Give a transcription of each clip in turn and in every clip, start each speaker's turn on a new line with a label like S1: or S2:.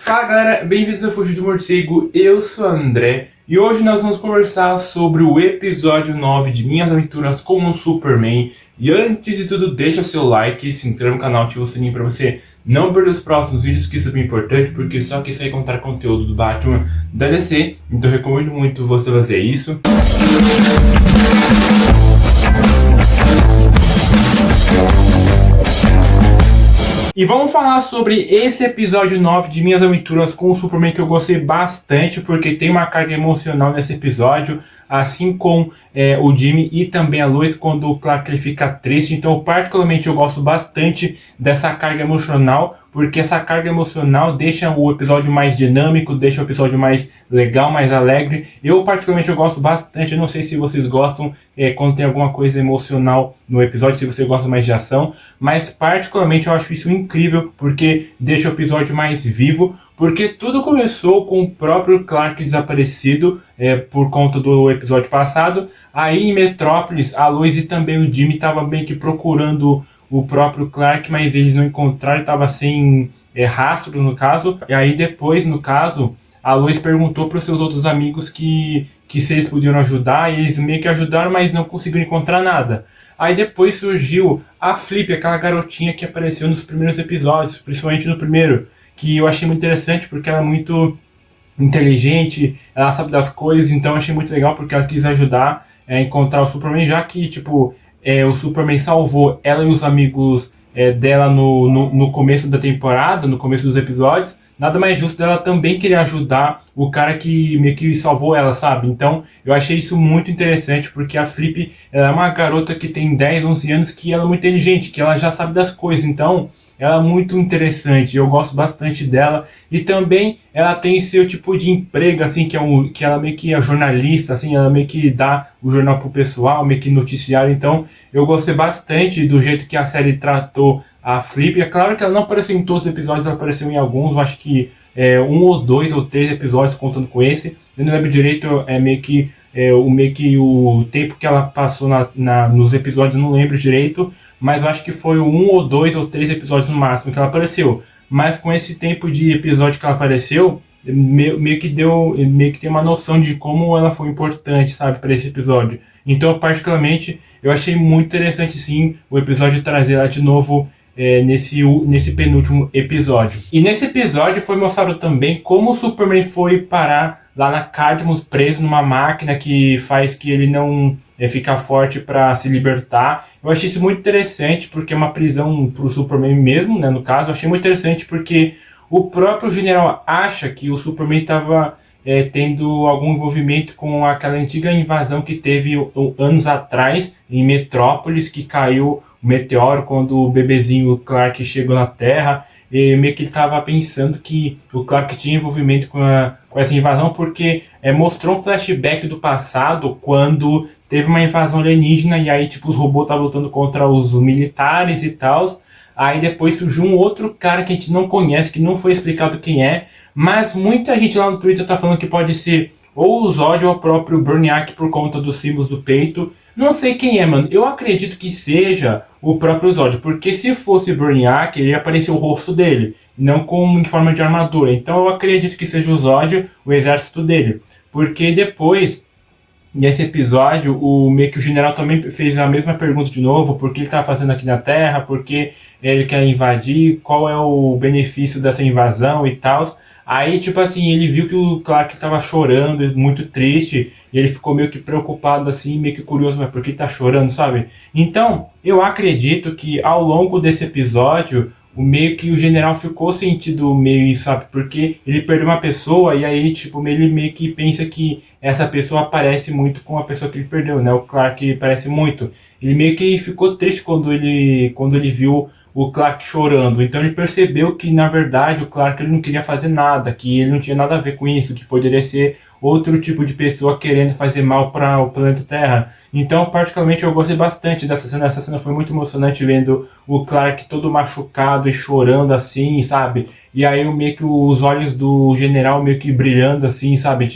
S1: Fala galera, bem-vindos ao Fugido do Morcego, eu sou o André e hoje nós vamos conversar sobre o episódio 9 de Minhas Aventuras como Superman. E antes de tudo, deixa seu like, se inscreva no canal, ativa o sininho para você não perder os próximos vídeos, que isso é bem importante, porque só que isso aí contar conteúdo do Batman da DC, então eu recomendo muito você fazer isso. E vamos falar sobre esse episódio 9 de Minhas Aventuras com o Superman, que eu gostei bastante, porque tem uma carga emocional nesse episódio, assim com o Jimmy e também a Lois, quando o Clark ele fica triste. Então, particularmente, eu gosto bastante dessa carga emocional, porque essa carga emocional deixa o episódio mais dinâmico, deixa o episódio mais legal, mais alegre. Eu, particularmente, eu gosto bastante. Eu não sei se vocês gostam quando tem alguma coisa emocional no episódio, se você gosta mais de ação, mas, particularmente, eu acho isso incrível, porque deixa o episódio mais vivo. Porque tudo começou com o próprio Clark desaparecido por conta do episódio passado. Aí em Metrópolis, a Lois e também o Jimmy estavam meio que procurando o próprio Clark, mas eles não encontraram, estava sem rastro no caso. E aí depois, no caso, a Lois perguntou para os seus outros amigos que se eles podiam ajudar, e eles meio que ajudaram, mas não conseguiram encontrar nada. Aí depois surgiu a Flip, aquela garotinha que apareceu nos primeiros episódios, principalmente no primeiro, que eu achei muito interessante porque ela é muito inteligente, ela sabe das coisas, então eu achei muito legal porque ela quis ajudar a encontrar o Superman, já que o Superman salvou ela e os amigos dela no começo da temporada, no começo dos episódios. Nada mais justo dela também querer ajudar o cara que meio que salvou ela, sabe? Então, eu achei isso muito interessante, porque a Flip, ela é uma garota que tem 10, 11 anos, que ela é muito inteligente, que ela já sabe das coisas. Então, ela é muito interessante, eu gosto bastante dela. E também ela tem seu tipo de emprego, assim, que ela meio que é jornalista, assim, ela meio que dá o jornal pro pessoal, meio que noticiário. Então, eu gostei bastante do jeito que a série tratou a Flip. É claro que ela não apareceu em todos os episódios, ela apareceu em alguns, eu acho que 1 ou 2 ou 3 episódios contando com esse. Eu não lembro direito, meio que o tempo que ela passou nos episódios, eu não lembro direito, mas eu acho que foi 1 ou 2 ou 3 episódios no máximo que ela apareceu. Mas com esse tempo de episódio que ela apareceu, meio que tem uma noção de como ela foi importante, sabe, para esse episódio. Então, particularmente, eu achei muito interessante sim o episódio trazer ela de novo nesse penúltimo episódio. E nesse episódio foi mostrado também como o Superman foi parar lá na Cadmus, preso numa máquina que faz que ele não fica forte para se libertar. Eu achei isso muito interessante, porque é uma prisão para o Superman mesmo, né, no caso. Eu achei muito interessante porque o próprio general acha que o Superman estava tendo algum envolvimento com aquela antiga invasão que teve anos atrás em Metrópolis, que caiu o meteoro quando o bebezinho Clark chegou na Terra. E meio que ele estava pensando que o Clark tinha envolvimento com essa invasão, porque mostrou um flashback do passado, quando teve uma invasão alienígena, e aí os robôs estavam lutando contra os militares e tal. Aí depois surgiu um outro cara que a gente não conhece, que não foi explicado quem é, mas muita gente lá no Twitter tá falando que pode ser ou o Zod ou o próprio Brainiac por conta dos símbolos do peito. Não sei quem é, mano. Eu acredito que seja o próprio Zod, porque se fosse Brainiac, ele ia aparecer o rosto dele, não como em forma de armadura. Então eu acredito que seja o Zod, o exército dele. Porque depois, nesse episódio, meio que o general também fez a mesma pergunta de novo: por que ele tá fazendo aqui na Terra, por que ele quer invadir, qual é o benefício dessa invasão e tal. Aí, ele viu que o Clark estava chorando, muito triste, e ele ficou meio que preocupado, assim, meio que curioso, mas por que tá chorando, sabe? Então, eu acredito que ao longo desse episódio, meio que o general ficou sentindo meio isso, sabe? Porque ele perdeu uma pessoa, e aí, ele meio que pensa que essa pessoa parece muito com a pessoa que ele perdeu, né? O Clark parece muito. Ele meio que ficou triste quando ele viu o Clark chorando. Então ele percebeu que, na verdade, o Clark ele não queria fazer nada, que ele não tinha nada a ver com isso, que poderia ser outro tipo de pessoa querendo fazer mal para o planeta Terra. Então, particularmente, eu gostei bastante dessa cena. Essa cena foi muito emocionante, vendo o Clark todo machucado e chorando assim, sabe? E aí meio que os olhos do general meio que brilhando assim, sabe?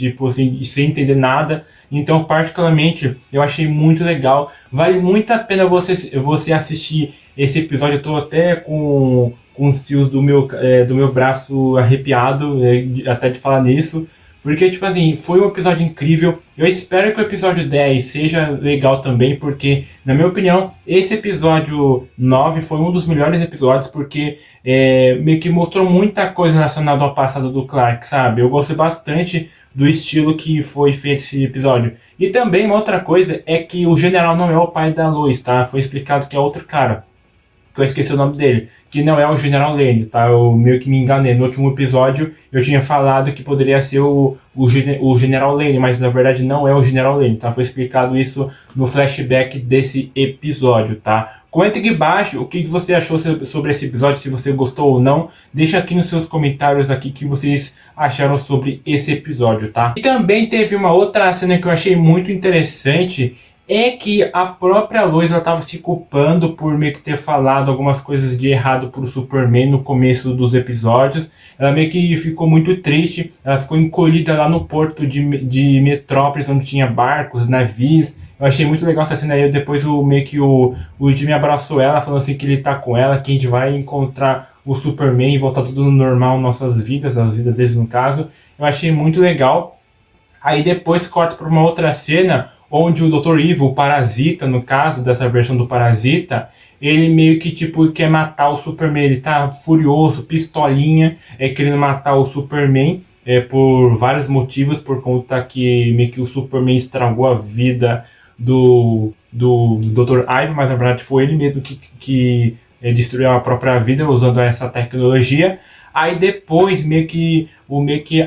S1: Sem entender nada. Então, particularmente, eu achei muito legal. Vale muito a pena você assistir esse episódio. Eu tô até com com os fios do meu braço arrepiado, até de falar nisso. Porque, tipo assim, foi um episódio incrível. Eu espero que o episódio 10 seja legal também, porque, na minha opinião, esse episódio 9 foi um dos melhores episódios, porque meio que mostrou muita coisa relacionada ao passado do Clark, sabe? Eu gostei bastante do estilo que foi feito esse episódio. E também, uma outra coisa é que o general não é o pai da Lois, tá? Foi explicado que é outro cara, que eu esqueci o nome dele, que não é o General Lane, tá? Eu meio que me enganei. No último episódio eu tinha falado que poderia ser o General Lane, mas na verdade não é o General Lane, tá? Foi explicado isso no flashback desse episódio, tá? Comenta aqui embaixo o que você achou sobre esse episódio, se você gostou ou não. Deixa aqui nos seus comentários aqui o que vocês acharam sobre esse episódio, tá? E também teve uma outra cena que eu achei muito interessante, é que a própria Lois estava se culpando por meio que ter falado algumas coisas de errado pro Superman no começo dos episódios. Ela meio que ficou muito triste, ela ficou encolhida lá no porto de Metrópolis, onde tinha barcos, navios. Eu achei muito legal essa cena aí. Depois meio que o Jimmy abraçou ela, falando assim que ele tá com ela, que a gente vai encontrar o Superman e voltar tudo no normal, nossas vidas, as vidas deles no caso. Eu achei muito legal. Aí depois corta para uma outra cena, onde o Dr. Evil, o Parasita, no caso dessa versão do Parasita, ele meio que tipo quer matar o Superman, ele tá furioso, pistolinha, querendo matar o Superman, por vários motivos, por conta que meio que o Superman estragou a vida do Dr. Evil, mas na verdade foi ele mesmo que destruiu a própria vida usando essa tecnologia. Aí depois, meio que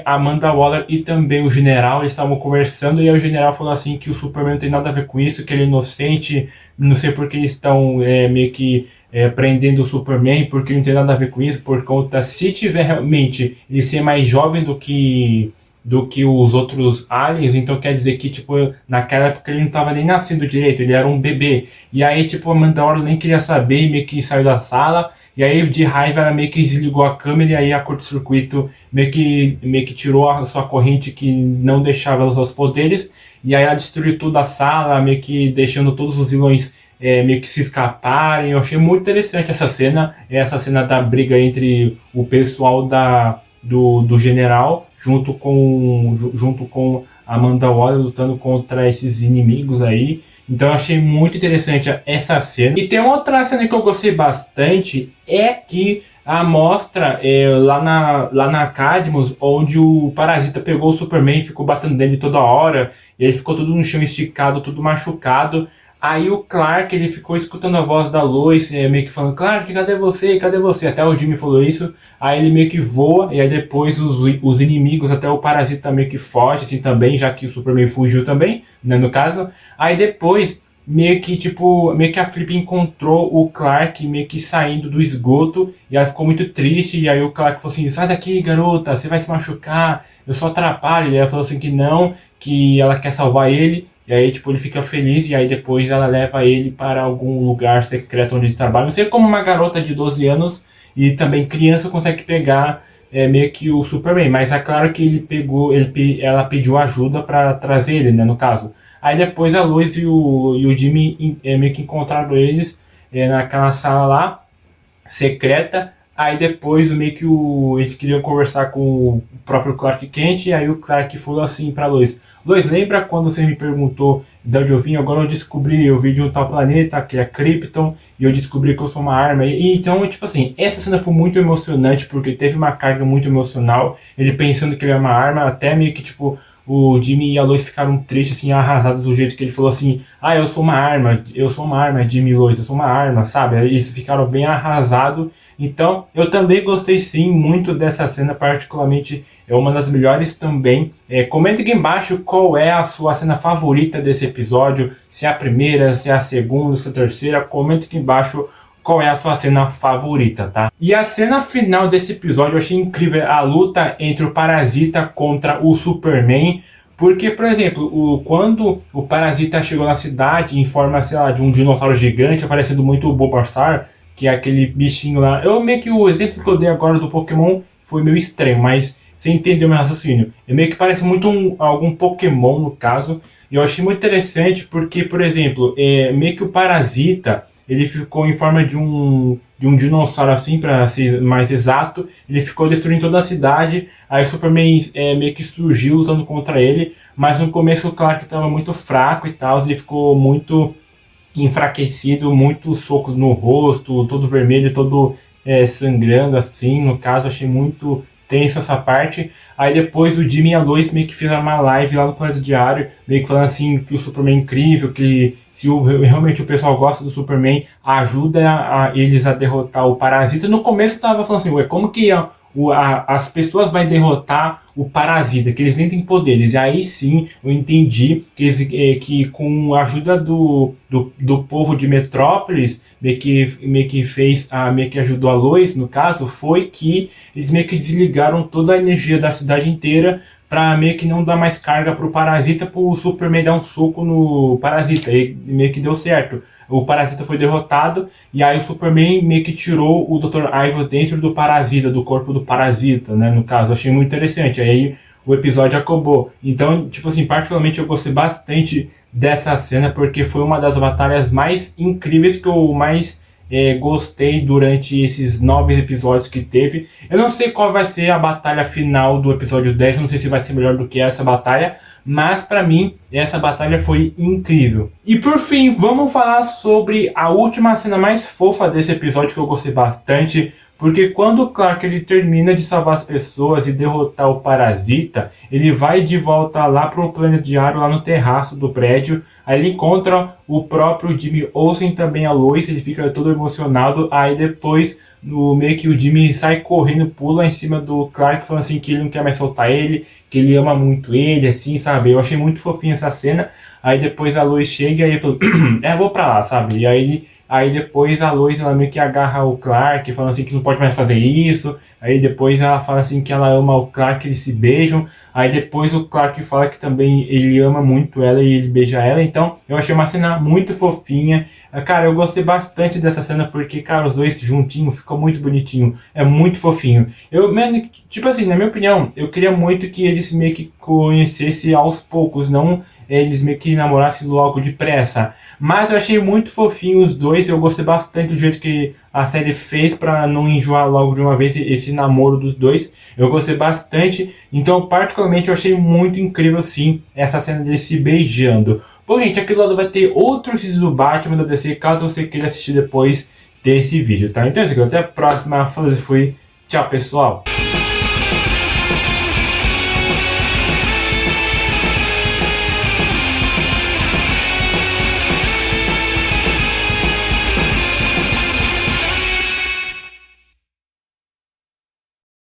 S1: a Amanda Waller e também o general estavam conversando, e aí o general falou assim que o Superman não tem nada a ver com isso, que ele é inocente, não sei por que eles estão meio que prendendo o Superman, porque não tem nada a ver com isso, por conta, se tiver realmente ele ser mais jovem do que os outros aliens, então quer dizer que, tipo, naquela época ele não estava nem nascendo direito, ele era um bebê. E aí, tipo, a Amanda Waller nem queria saber e meio que saiu da sala. E aí, de raiva, ela meio que desligou a câmera, e aí a curto-circuito meio que tirou a sua corrente que não deixava ela usar os poderes. E aí ela destruiu toda a sala, meio que deixando todos os vilões meio que se escaparem. Eu achei muito interessante essa cena da briga entre o pessoal do general, junto com a Amanda Waller lutando contra esses inimigos aí. Então eu achei muito interessante essa cena. E tem uma outra cena que eu gostei bastante, é que a mostra lá na Cadmus, onde o Parasita pegou o Superman e ficou batendo nele toda hora, e ele ficou tudo no chão esticado, tudo machucado. Aí o Clark, ele ficou escutando a voz da Lois, meio que falando, Clark, cadê você? Cadê você? Até o Jimmy falou isso. Aí ele meio que voa, e aí depois os inimigos, até o Parasita meio que foge, assim, também, já que o Superman fugiu também, né, no caso. Aí depois, meio que a Flip encontrou o Clark meio que saindo do esgoto, e ela ficou muito triste, e aí o Clark falou assim, sai daqui, garota, você vai se machucar, eu só atrapalho. E ela falou assim que não, que ela quer salvar ele. E aí, tipo, ele fica feliz, e aí depois ela leva ele para algum lugar secreto onde eles trabalham. Não sei como uma garota de 12 anos e também criança consegue pegar meio que o Superman. Mas é claro que ela pediu ajuda para trazer ele, né, no caso. Aí depois a Lois e o Jimmy meio que encontraram eles naquela sala lá, secreta. Aí depois meio que eles queriam conversar com o próprio Clark Kent, e aí o Clark falou assim pra Lois, lembra quando você me perguntou de onde eu vim? Agora eu vi de um tal planeta, que é Krypton, e eu descobri que eu sou uma arma. E então, tipo assim, essa cena foi muito emocionante, porque teve uma carga muito emocional, ele pensando que ele é uma arma, até meio que, tipo, o Jimmy e a Lois ficaram tristes, assim, arrasados do jeito que ele falou assim, eu sou uma arma, Jimmy e Lois, eu sou uma arma, sabe? Eles ficaram bem arrasados. Então, eu também gostei sim muito dessa cena, particularmente é uma das melhores também. Comenta aqui embaixo qual é a sua cena favorita desse episódio, se é a primeira, se é a segunda, se é a terceira, comenta aqui embaixo qual é a sua cena favorita, tá? E a cena final desse episódio eu achei incrível, a luta entre o Parasita contra o Superman, porque, por exemplo, quando o Parasita chegou na cidade em forma, sei lá, de um dinossauro gigante, parecendo muito o Bulbasaur, que é aquele bichinho lá. Meio que o exemplo que eu dei agora do Pokémon foi meio estranho, mas você entendeu meu raciocínio. Meio que parece muito algum Pokémon, no caso. E eu achei muito interessante porque, por exemplo, meio que o Parasita, ele ficou em forma de um dinossauro assim, para ser mais exato. Ele ficou destruindo toda a cidade, aí o Superman meio que surgiu lutando contra ele, mas no começo o Clark estava muito fraco e tal, ele ficou muito enfraquecido, muitos socos no rosto, todo vermelho, todo sangrando assim. No caso, achei muito tenso essa parte. Aí depois o Jimmy e a Lois meio que fizeram uma live lá no Planeta Diário, meio que falando assim que o Superman é incrível, que se realmente o pessoal gosta do Superman, ajuda eles a derrotar o Parasita. No começo eu tava falando assim, ué, como que as pessoas vão derrotar o Parasita, que eles nem têm poderes? E aí sim eu entendi que com a ajuda do povo de Metrópolis, meio que fez, meio que ajudou a Lois, no caso, foi que eles meio que desligaram toda a energia da cidade inteira para meio que não dar mais carga pro Parasita, pro Superman dar um soco no Parasita, e meio que deu certo. O Parasita foi derrotado, e aí o Superman meio que tirou o Dr. Ivo dentro do Parasita, do corpo do Parasita, né, no caso. Achei muito interessante. Aí o episódio acabou. Então, tipo assim, particularmente eu gostei bastante dessa cena, porque foi uma das batalhas mais incríveis que eu mais gostei durante esses 9 episódios que teve. Eu não sei qual vai ser a batalha final do episódio 10, eu não sei se vai ser melhor do que essa batalha, mas pra mim essa batalha foi incrível. E por fim, vamos falar sobre a última cena mais fofa desse episódio, que eu gostei bastante. Porque quando o Clark ele termina de salvar as pessoas e derrotar o Parasita, ele vai de volta lá pro Planeta Diário, lá no terraço do prédio. Aí ele encontra o próprio Jimmy Olsen, também a Lois, ele fica todo emocionado. Aí depois, no meio que o Jimmy sai correndo, pula em cima do Clark, falando assim que ele não quer mais soltar ele, que ele ama muito ele, assim, sabe? Eu achei muito fofinha essa cena. Aí depois a Lois chega e ele falou, vou pra lá, sabe? E aí depois a Lois ela meio que agarra o Clark, falando assim que não pode mais fazer isso. Aí depois ela fala assim que ela ama o Clark, eles se beijam. Aí depois o Clark fala que também ele ama muito ela e ele beija ela. Então eu achei uma cena muito fofinha. Cara, eu gostei bastante dessa cena porque, cara, os dois juntinhos ficou muito bonitinho. É muito fofinho. Tipo assim, na minha opinião, eu queria muito que eles meio que conhecessem aos poucos, não eles meio que namorassem logo depressa. Mas eu achei muito fofinho os dois, eu gostei bastante do jeito que a série fez pra não enjoar logo de uma vez esse namoro dos dois. Eu gostei bastante, então particularmente eu achei muito incrível sim essa cena deles se beijando. Bom gente, aqui do lado vai ter outros vídeos do Batman da DC, caso você queira assistir depois desse vídeo, tá? Então é isso aqui, até a próxima, falou, fui, tchau pessoal!